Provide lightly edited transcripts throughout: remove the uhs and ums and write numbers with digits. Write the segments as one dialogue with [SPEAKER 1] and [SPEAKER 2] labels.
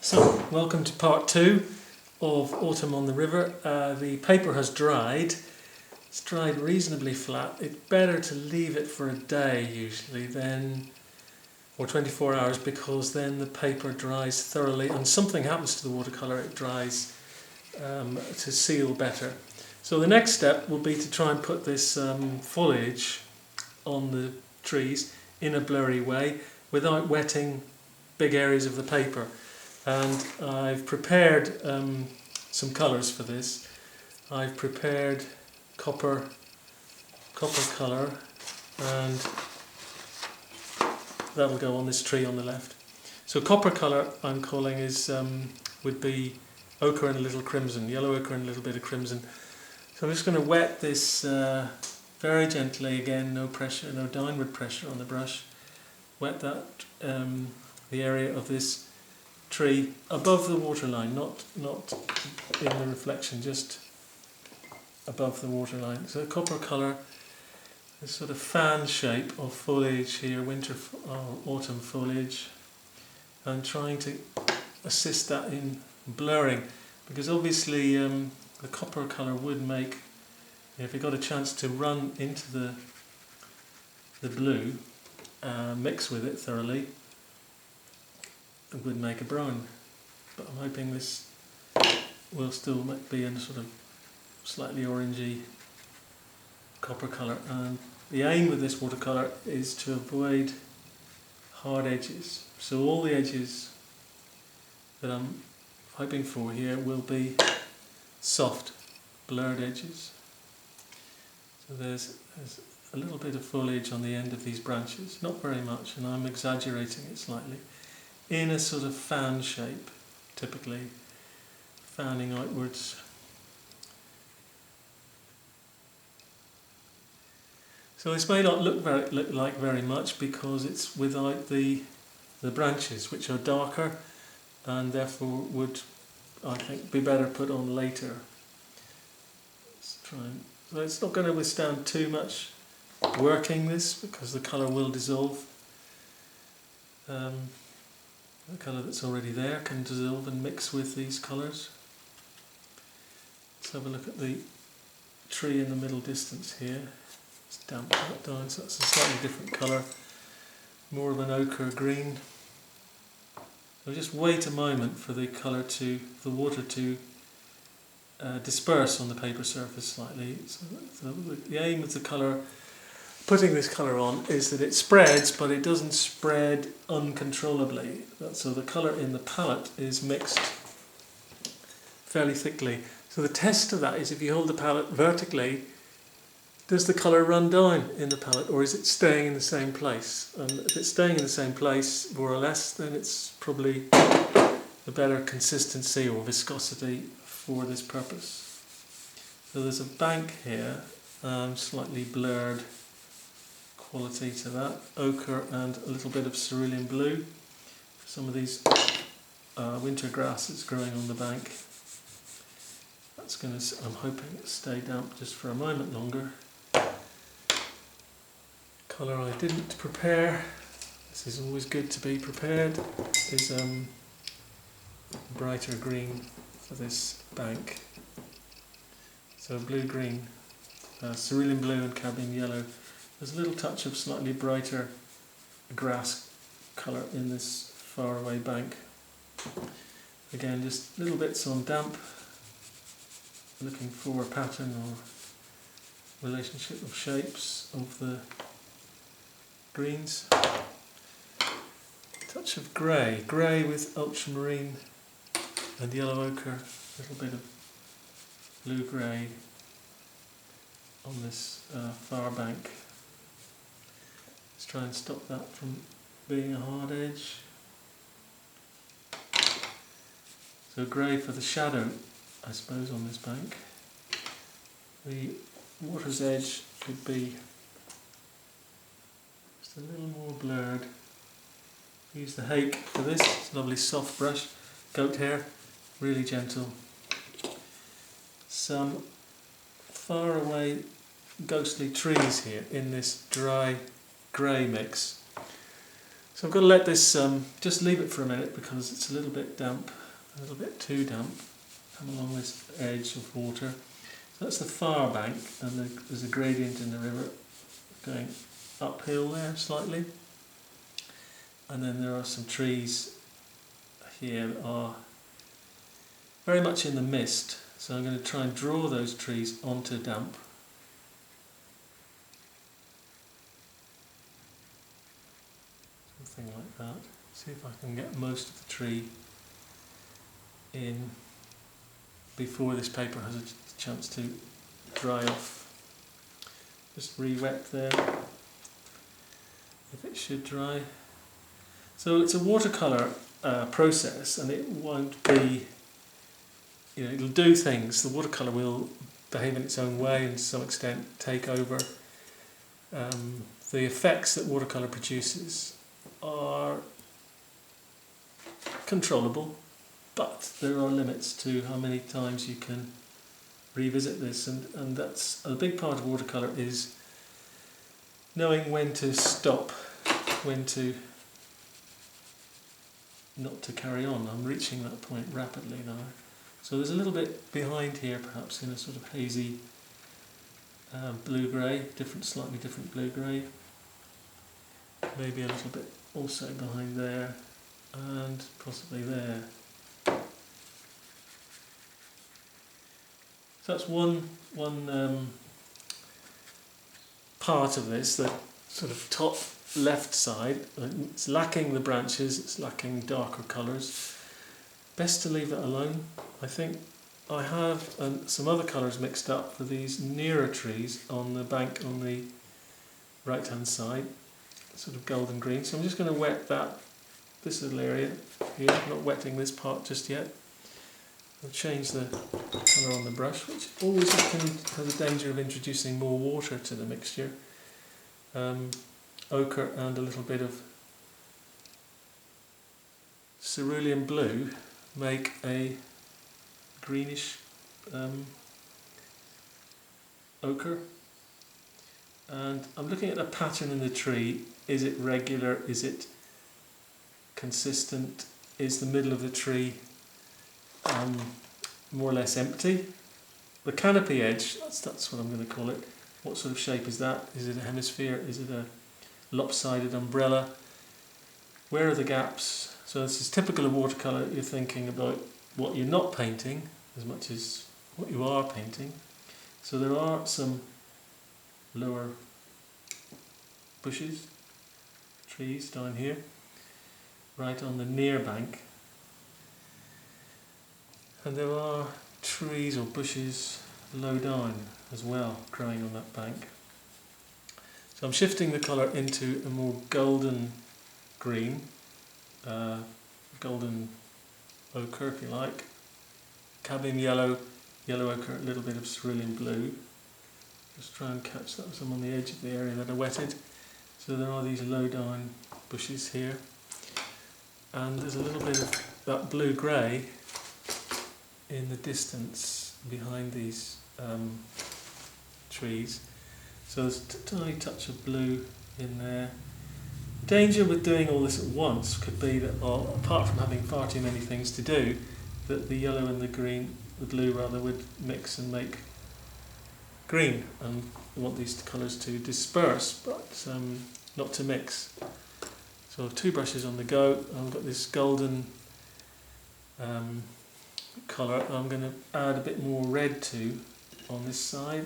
[SPEAKER 1] So, welcome to part 2 of Autumn on the River. The paper has dried. It's dried reasonably flat. It's better to leave it for a day usually or 24 hours, because then the paper dries thoroughly and something happens to the watercolour. It dries to seal better. So the next step will be to try and put this foliage on the trees in a blurry way without wetting big areas of the paper. And I've prepared some colours for this. I've prepared copper colour, and that'll go on this tree on the left. So copper colour I'm calling would be ochre and a little crimson, yellow ochre and a little bit of crimson. So I'm just going to wet this very gently again, no pressure, no downward pressure on the brush. Wet that the area of this tree above the waterline, not in the reflection, just above the waterline. So copper colour, this sort of fan shape of foliage here, autumn foliage, and trying to assist that in blurring, because obviously the copper colour would make, if you got a chance to run into the blue, mix with it thoroughly, it would make a brown. But I'm hoping this will still be in a sort of slightly orangey copper colour. And the aim of this watercolour is to avoid hard edges. So all the edges that I'm hoping for here will be soft, blurred edges. So there's a little bit of foliage on the end of these branches, not very much, and I'm exaggerating it slightly, in a sort of fan shape, typically fanning outwards. So this may not look like very much, because it's without the branches, which are darker and therefore would, I think, be better put on later. So it's not going to withstand too much working this, because the colour will dissolve. The colour that's already there can dissolve and mix with these colours. Let's have a look at the tree in the middle distance here. Let's damp that down, so that's a slightly different colour, more of an ochre green. So just wait a moment for the water to disperse on the paper surface slightly. So the aim of the colour, putting this colour on, is that it spreads, but it doesn't spread uncontrollably. So the colour in the palette is mixed fairly thickly. So the test of that is, if you hold the palette vertically, does the colour run down in the palette, or is it staying in the same place? And if it's staying in the same place, more or less, then it's probably the better consistency or viscosity for this purpose. So there's a bank here, slightly blurred quality to that, ochre and a little bit of cerulean blue. Some of these winter grasses growing on the bank. That's going to, I'm hoping, stay damp just for a moment longer. Colour I didn't prepare, this is always good to be prepared, is brighter green for this bank. So blue-green, cerulean blue and cadmium yellow. There's a little touch of slightly brighter grass colour in this faraway bank. Again, just little bits on damp, looking for a pattern or relationship of shapes of the greens. Touch of grey with ultramarine and yellow ochre, a little bit of blue-grey on this far bank. Let's try and stop that from being a hard edge. So grey for the shadow, I suppose, on this bank. The water's edge should be just a little more blurred. Use the hake for this, it's a lovely soft brush, goat hair, really gentle. Some far away ghostly trees here in this dry grey mix. So I've got to let this, just leave it for a minute because it's a little bit damp, a little bit too damp. Come along this edge of water. So that's the far bank, and there's a gradient in the river going uphill there slightly. And then there are some trees here that are very much in the mist. So I'm going to try and draw those trees onto damp. Something like that. See if I can get most of the tree in before this paper has a chance to dry off. Just re-wet there, if it should dry. So it's a watercolour process, and it won't be, it'll do things. The watercolour will behave in its own way and to some extent take over. The effects that watercolour produces are controllable, but there are limits to how many times you can revisit this, and that's a big part of watercolour, is knowing when to stop, when to not to carry on. I'm reaching that point rapidly now. So there's a little bit behind here, perhaps in a sort of hazy blue-grey, slightly different blue-grey. Maybe a little bit also behind there, and possibly there. So that's one part of this, the sort of top left side. It's lacking the branches, it's lacking darker colours. Best to leave it alone. I think I have some other colours mixed up for these nearer trees on the bank on the right hand side, sort of golden green. So I'm just going to wet this little area here, not wetting this part just yet. I'll change the colour on the brush, which always has a danger of introducing more water to the mixture. Ochre and a little bit of cerulean blue make a greenish ochre. And I'm looking at the pattern in the tree. Is it regular? Is it consistent? Is the middle of the tree more or less empty? The canopy edge, that's what I'm going to call it. What sort of shape is that? Is it a hemisphere? Is it a lopsided umbrella? Where are the gaps? So this is typical of watercolour. You're thinking about what you're not painting as much as what you are painting. So there are some lower bushes, trees down here, right on the near bank. And there are trees or bushes low down as well, growing on that bank. So I'm shifting the colour into a more golden green, golden ochre if you like, cadmium yellow, yellow ochre, a little bit of cerulean blue. Just try and catch that some on the edge of the area that I wetted. So there are these low down bushes here, and there's a little bit of that blue-grey in the distance behind these trees. So there's a tiny touch of blue in there. Danger with doing all this at once could be that, apart from having far too many things to do, that the yellow and the green, the blue rather, would mix and make green, and we want these colours to disperse but not to mix. So I have two brushes on the go. I've got this golden colour I'm going to add a bit more red to on this side.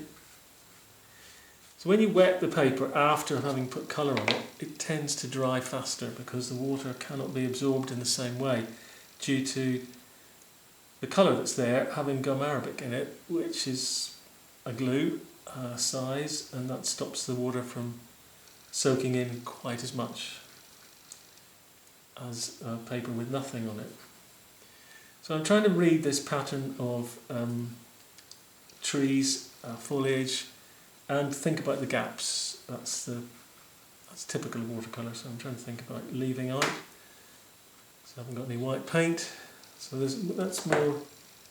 [SPEAKER 1] So when you wet the paper after having put colour on it, it tends to dry faster because the water cannot be absorbed in the same way due to the colour that's there having gum arabic in it, which is a glue size, and that stops the water from soaking in quite as much as paper with nothing on it. So I'm trying to read this pattern of trees, foliage, and think about the gaps. That's typical of watercolour, so I'm trying to think about leaving out. So I haven't got any white paint, so that's more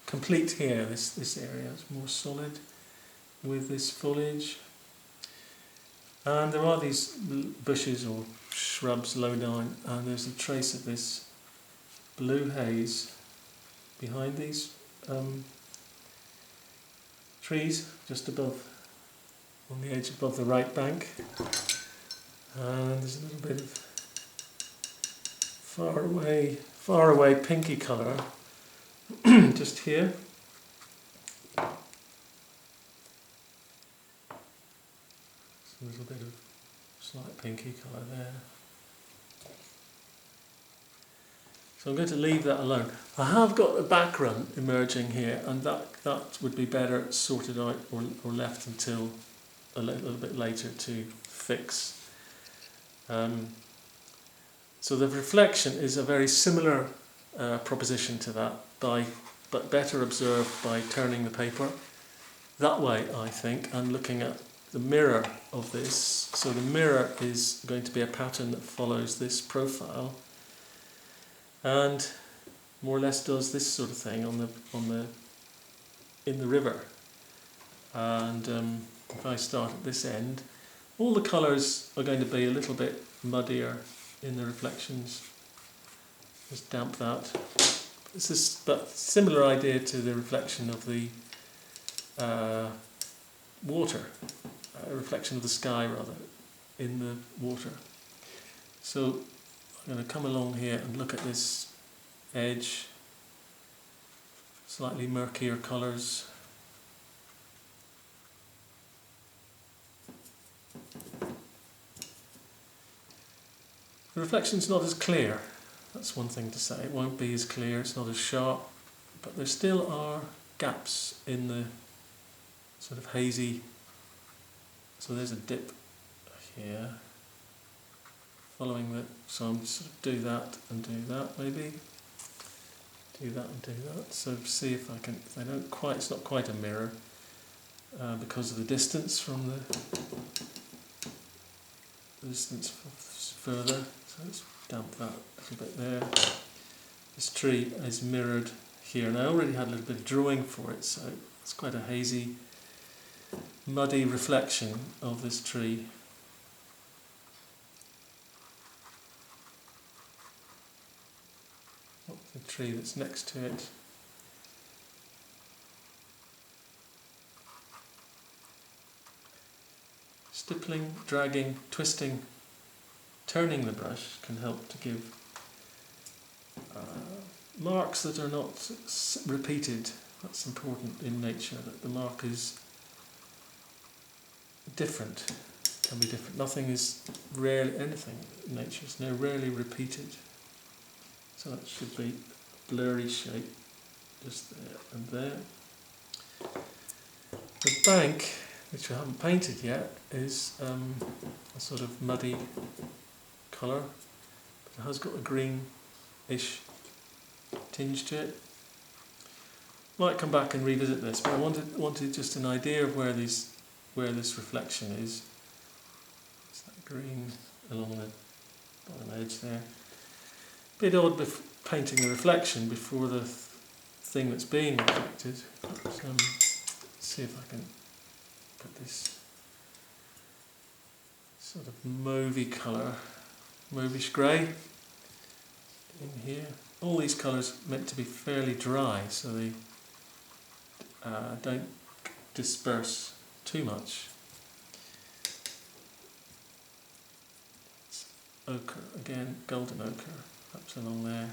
[SPEAKER 1] complete here, this area. It's more solid with this foliage. And there are these bushes or shrubs low down, and there's a trace of this blue haze behind these trees, just above, on the edge above the right bank. And there's a little bit of far away pinky colour just here. A little bit of slight pinky colour there. So I'm going to leave that alone. I have got a background emerging here, and that would be better sorted out or left until a little bit later to fix. So the reflection is a very similar proposition to that, but better observed by turning the paper that way, I think, and looking at the mirror of this. So the mirror is going to be a pattern that follows this profile, and more or less does this sort of thing in the river. And if I start at this end, all the colours are going to be a little bit muddier in the reflections. Just damp that. This is but similar idea to the reflection of the water, a reflection of the sky rather, in the water. So I'm going to come along here and look at this edge, slightly murkier colours. The reflection's not as clear, that's one thing to say. It won't be as clear, it's not as sharp, but there still are gaps in the sort of hazy. So there's a dip here, following that. So I'm just sort of do that and do that maybe. Do that and do that. So see if I can, if I don't quite, it's not quite a mirror because of the distance from the distance further. So let's damp that a little bit there. This tree is mirrored here, and I already had a little bit of drawing for it, so it's quite a hazy, muddy reflection of this tree. The tree that's next to it. Stippling, dragging, twisting, turning the brush can help to give marks that are not repeated. That's important in nature, that the mark is different, can be different. Nothing is rarely, anything in nature is rarely repeated. So that should be a blurry shape, just there and there. The bank, which I haven't painted yet, is a sort of muddy colour, but it has got a greenish tinge to it. Might come back and revisit this, but I wanted just an idea of where this reflection is. It's that green along the bottom edge there. Bit odd painting the reflection before the thing that's being reflected. Let's see if I can put this sort of mauvey colour, mauvish grey in here. All these colours are meant to be fairly dry, so they don't disperse too much. It's ochre again, golden ochre, perhaps along there.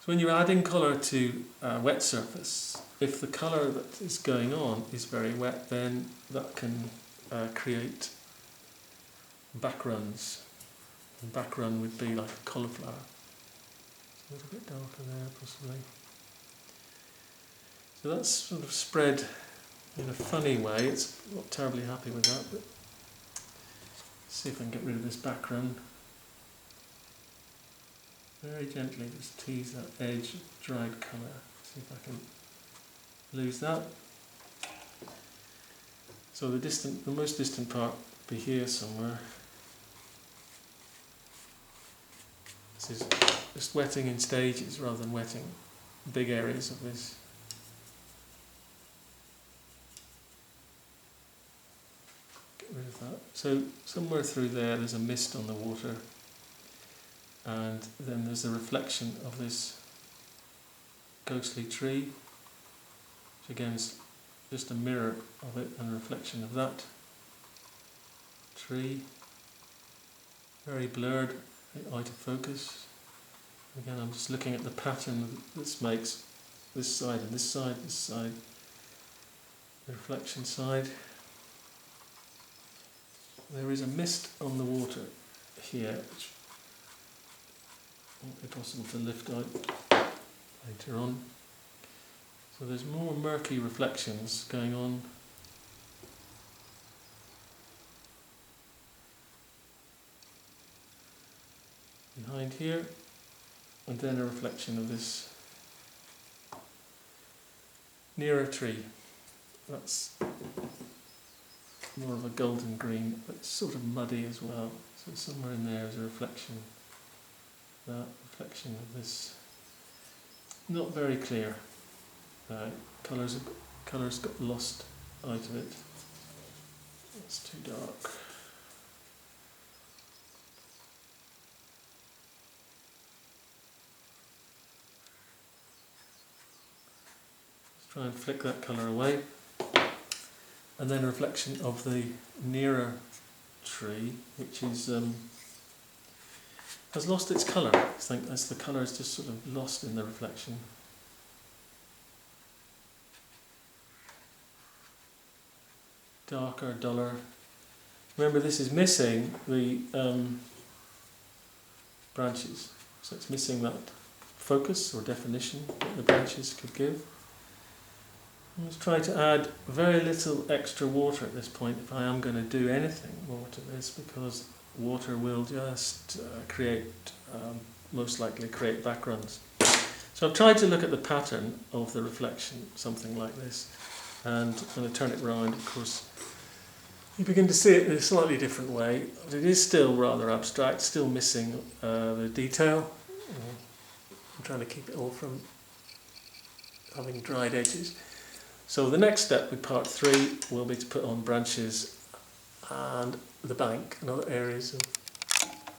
[SPEAKER 1] So when you're adding colour to a wet surface, if the colour that is going on is very wet, then that can create backruns. And backrun would be like a cauliflower. It's a little bit darker there, possibly. So that's sort of spread in a funny way. It's not terribly happy with that, but let's see if I can get rid of this backrun. Very gently just tease that edge of dried colour. See if I can lose that. So the most distant part will be here somewhere. This is just wetting in stages rather than wetting big areas of this. that. So somewhere through there's a mist on the water, and then there's a reflection of this ghostly tree, which again is just a mirror of it and a reflection of that tree. Very blurred, out of focus. Again, I'm just looking at the pattern this makes, this side and this side, the reflection side. There is a mist on the water here, which won't be possible to lift out later on. So there's more murky reflections going on. Behind here, and then a reflection of this nearer tree. That's more of a golden green, but it's sort of muddy as well. So somewhere in there is a reflection. That reflection of this, not very clear. Colours got lost out of it. It's too dark. Try and flick that colour away, and then a reflection of the nearer tree, which is has lost its colour. I think as the colour is just sort of lost in the reflection. Darker, duller. Remember, this is missing the branches, so it's missing that focus or definition that the branches could give. Let's try to add very little extra water at this point if I am going to do anything more to this, because water will just most likely create backgrounds. So I've tried to look at the pattern of the reflection, something like this, and I'm going to turn it round. Of course, you begin to see it in a slightly different way. It is still rather abstract, still missing the detail. I'm trying to keep it all from having dried edges. So the next step with part 3 will be to put on branches and the bank and other areas of